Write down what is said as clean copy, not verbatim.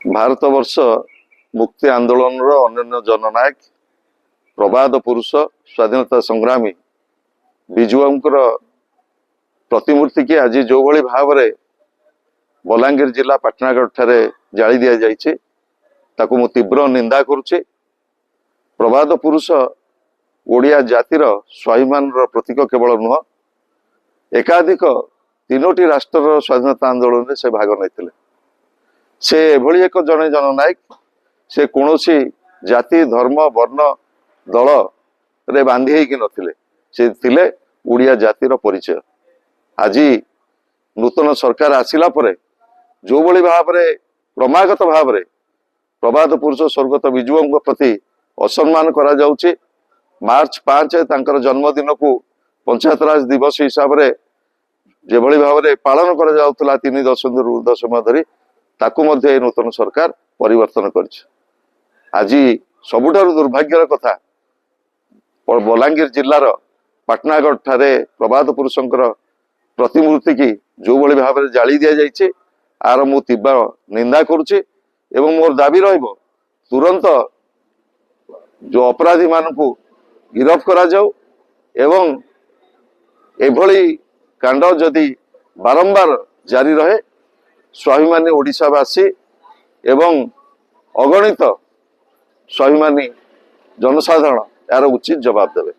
भारत वर्ष मुक्ति आंदोलन अन्य जननायक प्रबाद पुरुष स्वाधीनता संग्रामी विजुआंकर प्रतिमूर्ति की आज जो भली भाव में बलांगीर जिला पाटनागढ़ ठारे जाली दि जाइए ताकू मु तीव्र निंदा करुचे। प्रबाद पुरुष ओडिया जातिर स्वाभिमान प्रतीक केवल नुह एकाधिक तीनोटी राष्ट्र स्वाधीनता आंदोलन में से भाग नहीं से एभली एक जड़े जननायक से कौनसी जाति धर्म वर्ण दल रे बांधी होगी नथिले से थिले ओडिया जातिर परिचय। आज नूतन सरकार आसिला परे जो भली भाव में क्रमागत भाव में प्रबाद पुरुष स्वर्गत विजुओं प्रति असम्मान करा जाउची। मार्च 5 तांकर जन्मदिन को पंचायत राज दिवस हिसाब से जो भली भाव में पालन करा जाउतला 3 दशक समय धरी ताकू मध्य नूतन सरकार परिवर्तन कर। आज सबुठारु दुर्भाग्यर कथा बलांगीर जिलार पाटनागढ़ ठारे प्रबाद पुरुषंकर प्रतिमूर्ति की जो भली भाव में जाली दि जाइए आर मु तीव्र निंदा करुचे एवं मोर दाबी रहिबो तुरंत जो अपराधी मानकु गिरफ करा जाऊ एवं एभली कांड जदि बारंबार जारी रहे स्वाभिमानी ओडिशावासी एवं अगणित स्वाभिमानी जनसाधारण यार उचित जवाब देवे।